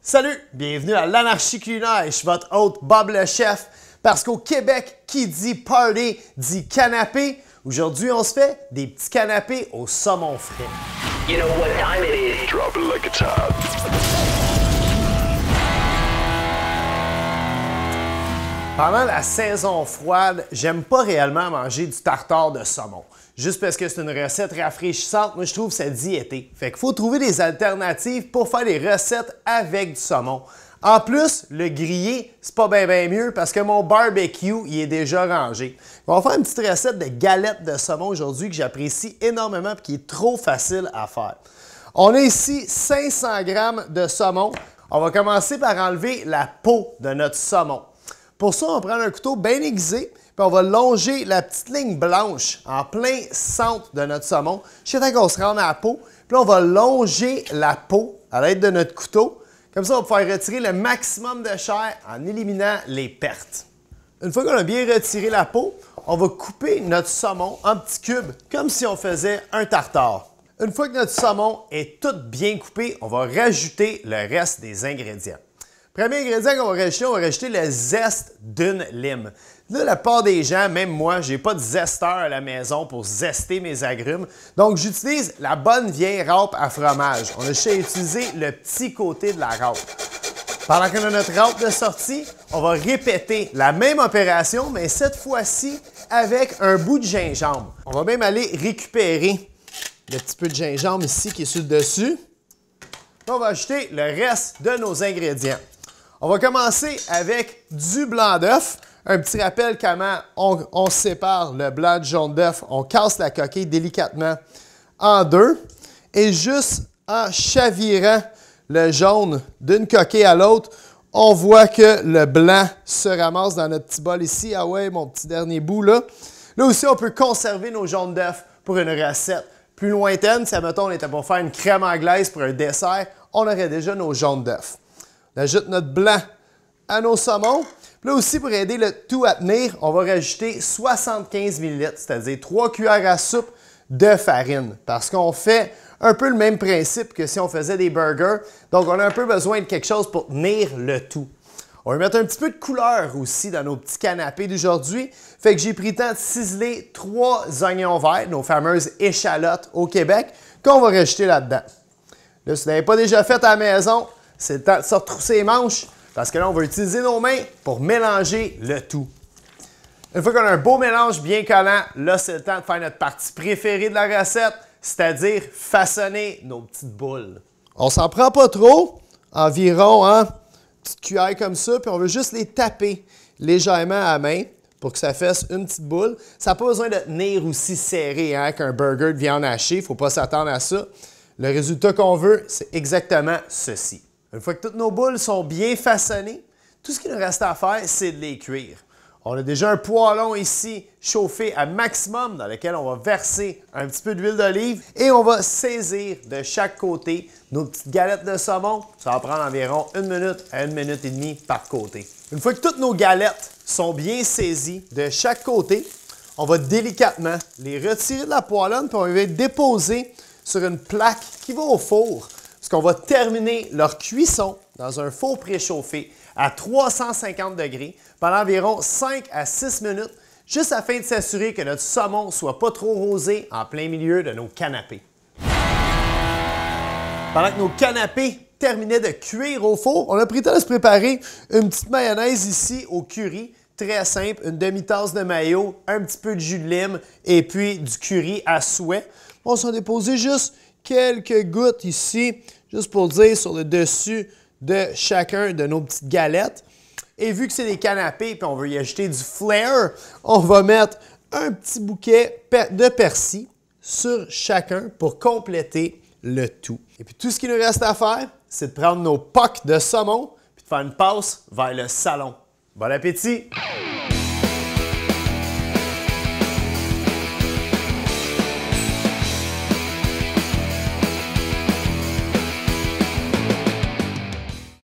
Salut, bienvenue à l'Anarchie culinaire, je suis votre hôte Bob le chef, parce qu'au Québec, qui dit party dit canapé. Aujourd'hui, on se fait des petits canapés au saumon frais. You know what time it is. Drop it like it's hot. Pendant la saison froide, j'aime pas réellement manger du tartare de saumon. Juste parce que c'est une recette rafraîchissante, moi je trouve que ça dit été. Fait qu'il faut trouver des alternatives pour faire des recettes avec du saumon. En plus, le grillé, c'est pas bien mieux parce que mon barbecue, il est déjà rangé. On va faire une petite recette de galettes de saumon aujourd'hui que j'apprécie énormément et qui est trop facile à faire. On a ici 500 g de saumon. On va commencer par enlever la peau de notre saumon. Pour ça, on va prendre un couteau bien aiguisé, puis on va longer la petite ligne blanche en plein centre de notre saumon, jusqu'à temps qu'on se rende à la peau. Puis là, on va longer la peau à l'aide de notre couteau. Comme ça, on va pouvoir retirer le maximum de chair en éliminant les pertes. Une fois qu'on a bien retiré la peau, on va couper notre saumon en petits cubes, comme si on faisait un tartare. Une fois que notre saumon est tout bien coupé, on va rajouter le reste des ingrédients. Premier ingrédient qu'on va rajouter le zeste d'une lime. Là, la plupart des gens, même moi, je n'ai pas de zesteur à la maison pour zester mes agrumes. Donc, j'utilise la bonne vieille râpe à fromage. On a juste utilisé le petit côté de la râpe. Pendant qu'on a notre râpe de sortie, on va répéter la même opération, mais cette fois-ci avec un bout de gingembre. On va même aller récupérer le petit peu de gingembre ici qui est sur le dessus. On va ajouter le reste de nos ingrédients. On va commencer avec du blanc d'œuf. Un petit rappel comment on sépare le blanc du jaune d'œuf. On casse la coquille délicatement en deux. Et juste en chavirant le jaune d'une coquille à l'autre, on voit que le blanc se ramasse dans notre petit bol ici. Ah ouais, mon petit dernier bout là. Là aussi, on peut conserver nos jaunes d'œuf pour une recette plus lointaine. Si, admettons, on était pour faire une crème anglaise pour un dessert, on aurait déjà nos jaunes d'œuf. On ajoute notre blanc à nos saumons. Puis là aussi, pour aider le tout à tenir, on va rajouter 75 ml, c'est-à-dire 3 cuillères à soupe de farine. Parce qu'on fait un peu le même principe que si on faisait des burgers. Donc, on a un peu besoin de quelque chose pour tenir le tout. On va mettre un petit peu de couleur aussi dans nos petits canapés d'aujourd'hui. Fait que j'ai pris le temps de ciseler 3 oignons verts, nos fameuses échalotes au Québec, qu'on va rajouter là-dedans. Là, si vous n'avez pas déjà fait à la maison, c'est le temps de se retrousser les manches parce que là, on va utiliser nos mains pour mélanger le tout. Une fois qu'on a un beau mélange bien collant, là, c'est le temps de faire notre partie préférée de la recette, c'est-à-dire façonner nos petites boules. On s'en prend pas trop, environ une petite cuillère comme ça, puis on veut juste les taper légèrement à la main pour que ça fasse une petite boule. Ça n'a pas besoin de tenir aussi serré qu'un burger de viande hachée, il ne faut pas s'attendre à ça. Le résultat qu'on veut, c'est exactement ceci. Une fois que toutes nos boules sont bien façonnées, tout ce qu'il nous reste à faire, c'est de les cuire. On a déjà un poêlon ici chauffé à maximum dans lequel on va verser un petit peu d'huile d'olive et on va saisir de chaque côté nos petites galettes de saumon. Ça va prendre environ 1 minute à 1 minute et demie par côté. Une fois que toutes nos galettes sont bien saisies de chaque côté, on va délicatement les retirer de la poêlonne puis on va les déposer sur une plaque qui va au four. Parce qu'on va terminer leur cuisson dans un four préchauffé à 350 degrés pendant environ 5 à 6 minutes, juste afin de s'assurer que notre saumon ne soit pas trop rosé en plein milieu de nos canapés. Pendant que nos canapés terminaient de cuire au four, on a pris le temps de se préparer une petite mayonnaise ici au curry. Très simple, une demi-tasse de mayo, un petit peu de jus de lime et puis du curry à souhait. On s'en déposé juste quelques gouttes ici, juste pour dire sur le dessus de chacun de nos petites galettes. Et vu que c'est des canapés et on veut y ajouter du flair, on va mettre un petit bouquet de persil sur chacun pour compléter le tout. Et puis tout ce qu'il nous reste à faire, c'est de prendre nos pocs de saumon et de faire une passe vers le salon. Bon appétit!